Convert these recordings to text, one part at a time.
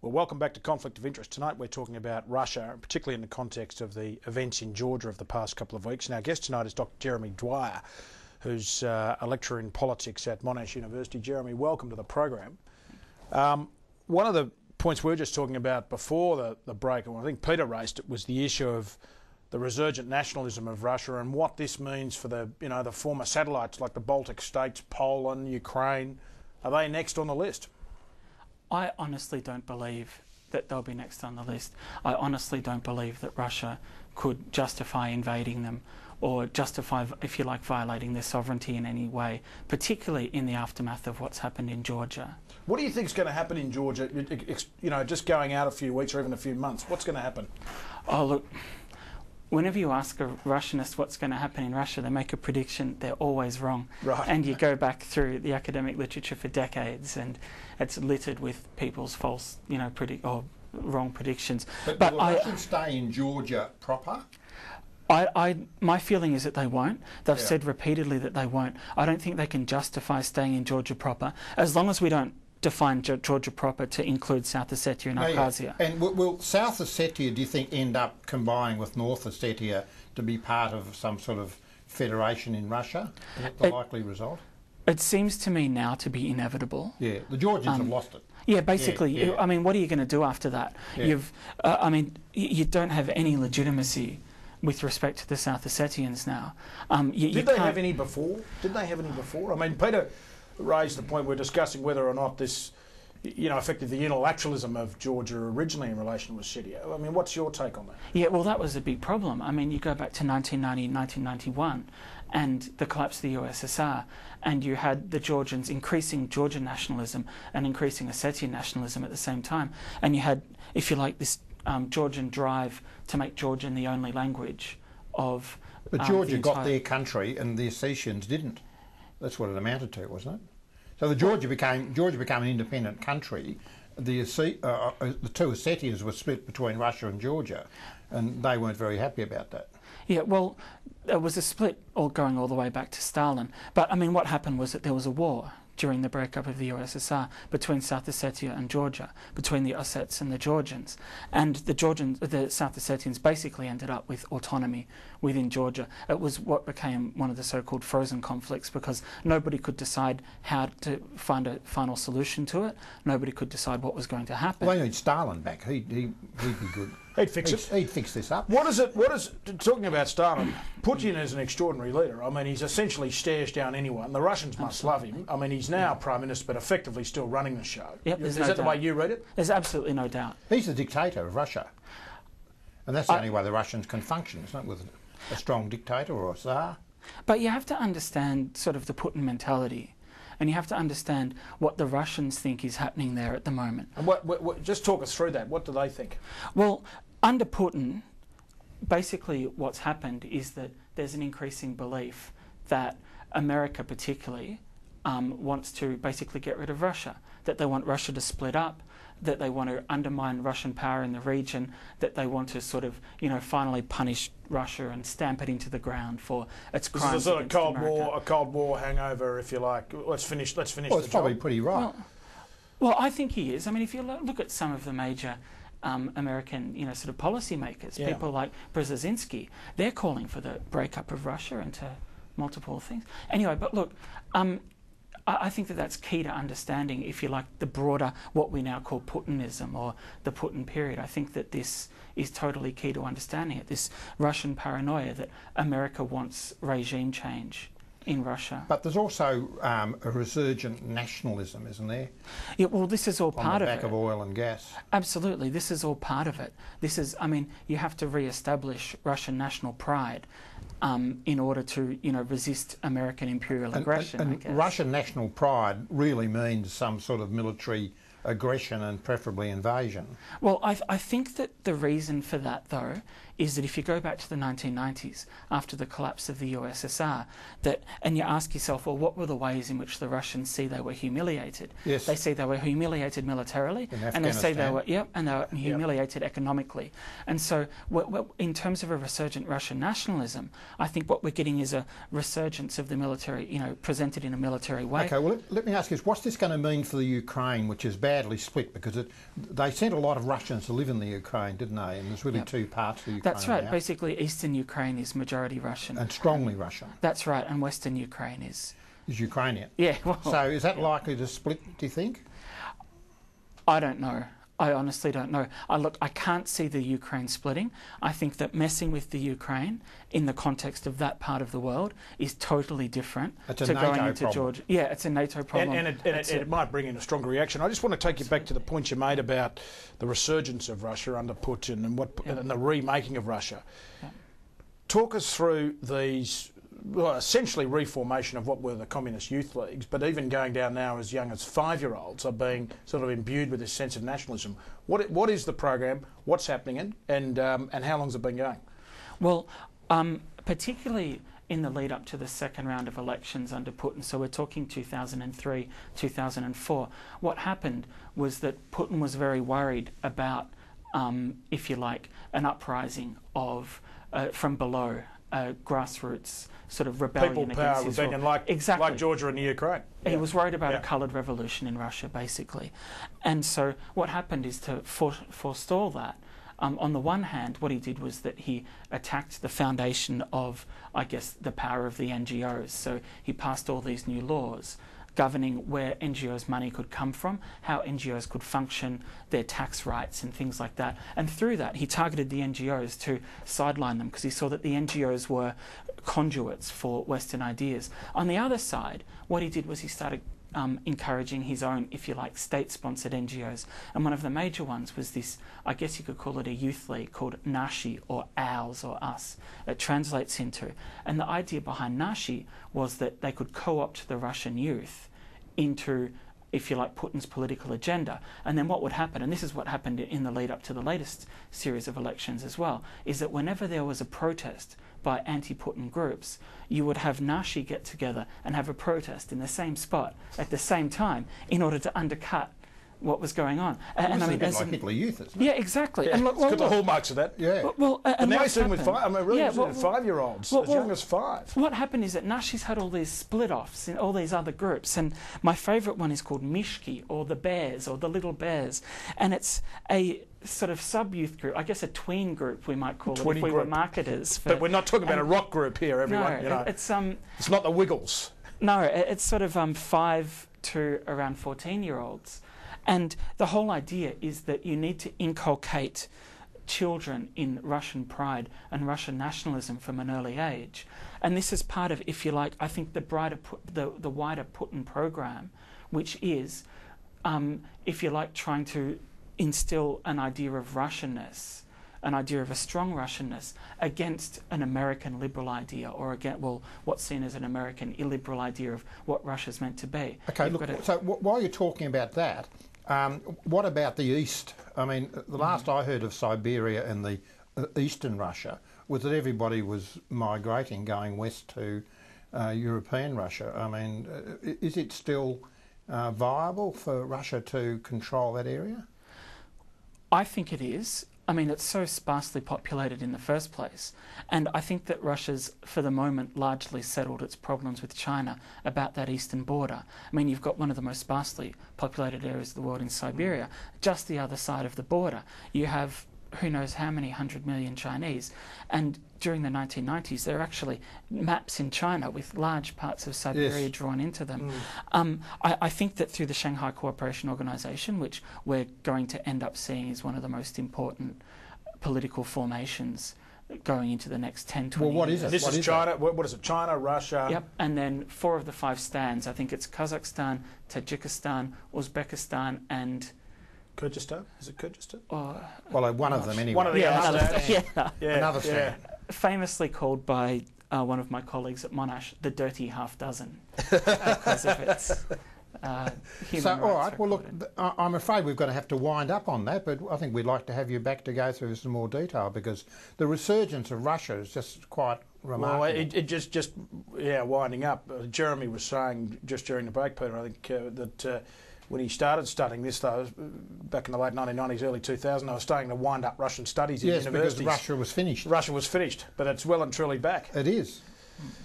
Well, welcome back to Conflict of Interest. Tonight we're talking about Russia, particularly in the context of the events in Georgia of the past couple of weeks. And our guest tonight is Dr Jeremy Dwyer, who's a lecturer in politics at Monash University. Jeremy, welcome to the program. One of the points we were just talking about before the break, and I think Peter raised it, was the issue of the resurgent nationalism of Russia and what this means for the former satellites like the Baltic states, Poland, Ukraine. Are they next on the list? I honestly don't believe that they'll be next on the list. I honestly don't believe that Russia could justify invading them or justify, if you like, violating their sovereignty in any way, particularly in the aftermath of what's happened in Georgia. What do you think is going to happen in Georgia, just going out a few weeks or even a few months? What's going to happen? Oh, look, whenever you ask a Russianist what's going to happen in Russia, they make a prediction, they're always wrong. Right. And you go back through the academic literature for decades and it's littered with people's false, wrong predictions. But will the Russians stay in Georgia proper? My feeling is that they won't. They've Yeah. said repeatedly that they won't. I don't think they can justify staying in Georgia proper, as long as we don't define Georgia proper to include South Ossetia and Abkhazia. And will South Ossetia, do you think, end up combining with North Ossetia to be part of some sort of federation in Russia? Is that the likely result? It seems to me now to be inevitable. Yeah, the Georgians have lost it. Yeah, basically. Yeah. I mean, what are you going to do after that? Yeah. You don't have any legitimacy with respect to the South Ossetians now. Did they have any before? I mean, Peter raised the point we're discussing whether or not this, affected the unilateralism of Georgia originally in relation to Ossetia. I mean, what's your take on that? Yeah, well, that was a big problem. I mean, you go back to 1990, 1991 and the collapse of the USSR, and you had the Georgians increasing Georgian nationalism and increasing Ossetian nationalism at the same time. And you had, if you like, this Georgian drive to make Georgian the only language of But Georgia got their country and the Ossetians didn't. That's what it amounted to, wasn't it? So the Georgia became an independent country. The two Ossetias were split between Russia and Georgia, and they weren't very happy about that. Yeah, well, there was a split going all the way back to Stalin. But, I mean, what happened was that there was a war during the breakup of the USSR between South Ossetia and Georgia, between the Ossets and the Georgians. And the South Ossetians basically ended up with autonomy within Georgia. It was what became one of the so-called frozen conflicts because nobody could decide how to find a final solution to it. Nobody could decide what was going to happen. Well, they need Stalin back. He'd be good. He'd fix it. He'd fix this up. Talking about Stalin, Putin is an extraordinary leader. I mean, he's essentially stares down anyone. The Russians must love him. I mean, he's now Prime Minister, but effectively still running the show. Yep, Is that the way you read it? There's absolutely no doubt. He's the dictator of Russia. And that's the only way the Russians can function, isn't it, with a strong dictator or a Tsar? But you have to understand sort of the Putin mentality. And you have to understand what the Russians think is happening there at the moment. And what just talk us through that. What do they think? Well, under Putin, basically what's happened is that there's an increasing belief that America particularly wants to basically get rid of Russia, that they want Russia to split up, that they want to undermine Russian power in the region, that they want to sort of, finally punish Russia and stamp it into the ground for its crimes. This is a Cold War hangover, if you like. Let's finish. Well, it's probably pretty right. Well, I think he is. I mean, if you look at some of the major American, sort of policymakers, people like Brzezinski, they're calling for the breakup of Russia into multiple things. Anyway, but look, I think that that's key to understanding, if you like, the broader, what we now call Putinism or the Putin period. I think that this is totally key to understanding it, this Russian paranoia that America wants regime change in Russia. But there's also a resurgent nationalism, isn't there? Yeah, well, this is all part of it. On the back of oil and gas. Absolutely, this is all part of it. This is, I mean, you have to re-establish Russian national pride in order to, resist American imperial aggression. And Russian national pride really means some sort of military aggression and preferably invasion. Well, I think that the reason for that, though, is that if you go back to the 1990s, after the collapse of the USSR, and you ask yourself, well, what were the ways in which the Russians see they were humiliated? Yes. They see they were humiliated militarily, and they say they were, and they were humiliated economically. And so, in terms of a resurgent Russian nationalism, I think what we're getting is a resurgence of the military, presented in a military way. Okay, well, let me ask you, what's this going to mean for the Ukraine, which is bad badly split because they sent a lot of Russians to live in the Ukraine, didn't they? And there's really two parts of the Ukraine. That's right. now. Basically, Eastern Ukraine is majority Russian. And strongly Russian. That's right. And Western Ukraine is Ukrainian. Yeah. Well, so is that likely to split, do you think? I don't know. I honestly don't know. I can't see the Ukraine splitting. I think that messing with the Ukraine in the context of that part of the world is totally different to going into Georgia. Yeah, it's a NATO problem. And it might bring in a stronger reaction. I just want to take you back to the point you made about the resurgence of Russia under Putin and the remaking of Russia. Yeah. Talk us through these, essentially reformation of what were the communist youth leagues, but even going down now as young as 5-year-olds are being sort of imbued with this sense of nationalism. What is the program? What's happening? And how long's it been going? Well, particularly in the lead up to the second round of elections under Putin, so we're talking 2003, 2004, what happened was that Putin was very worried about, if you like, an uprising of from below, grassroots sort of rebellion People power rebellion, like Georgia and the Ukraine. He was worried about a coloured revolution in Russia, basically. And so what happened is to forestall that. On the one hand, what he did was that he attacked the foundation of, I guess, the power of the NGOs. So he passed all these new laws governing where NGOs' money could come from, how NGOs could function, their tax rights and things like that. And through that, he targeted the NGOs to sideline them because he saw that the NGOs were conduits for Western ideas. On the other side, what he did was he started encouraging his own, if you like, state-sponsored NGOs. And one of the major ones was this, I guess you could call it a youth league called Nashi, or Ours, or Us, it translates into. And the idea behind Nashi was that they could co-opt the Russian youth into, if you like, Putin's political agenda. And then what would happen, and this is what happened in the lead up to the latest series of elections as well, is that whenever there was a protest by anti-Putin groups, you would have Nashi get together and have a protest in the same spot at the same time in order to undercut what was going on. And I mean, it's like Hitler Youth, isn't it? Yeah, exactly. Yeah, And look, it's got the hallmarks of that. Yeah. And now he's doing with 5-year-olds, as young as 5. What happened is that Nashi's had all these split-offs in all these other groups, and my favourite one is called Mishki, or the Bears, or the Little Bears, and it's a sort of sub-youth group, I guess a tween group we might call it if we were marketers. But we're not talking about a rock group here, everyone. No, it's not the Wiggles. No, it's sort of 5 to around 14-year-olds. And the whole idea is that you need to inculcate children in Russian pride and Russian nationalism from an early age. And this is part of, if you like, I think the wider Putin program, which is, if you like, trying to instill an idea of Russianness, an idea of a strong Russianness against an American liberal idea, or against, well, what's seen as an American illiberal idea of what Russia's meant to be. Okay, look, so while you're talking about that, what about the East? I mean, the last I heard of Siberia and the eastern Russia was that everybody was migrating, going west to European Russia. I mean, is it still viable for Russia to control that area? I think it is. I mean, it's so sparsely populated in the first place. And I think that Russia's, for the moment, largely settled its problems with China about that eastern border. I mean, you've got one of the most sparsely populated areas of the world in Siberia, just the other side of the border. You have who knows how many 100 million Chinese. And during the 1990s, there are actually maps in China with large parts of Siberia drawn into them. I think that through the Shanghai Cooperation Organization, which we're going to end up seeing is one of the most important political formations going into the next 10, 20 years. What is it? This is China. What is it? China, Russia. Yep. And then 4 of the 5 stands. I think it's Kazakhstan, Tajikistan, Uzbekistan, and Kyrgyzstan? Is it Kyrgyzstan? Well, one of them anyway. One of the other stands. Another stand. Famously called by one of my colleagues at Monash the dirty half dozen because of its human rights. All right, well, look, I'm afraid we're going to have to wind up on that, but I think we'd like to have you back to go through some more detail because the resurgence of Russia is just quite remarkable. Well, it just winding up. Jeremy was saying just during the break, Peter, I think that when he started studying this, though, back in the late 1990s, early 2000s, they were starting to wind up Russian studies in universities. Because Russia was finished. Russia was finished, but it's well and truly back. It is.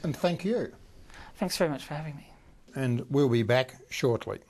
And thank you. Thanks very much for having me. And we'll be back shortly.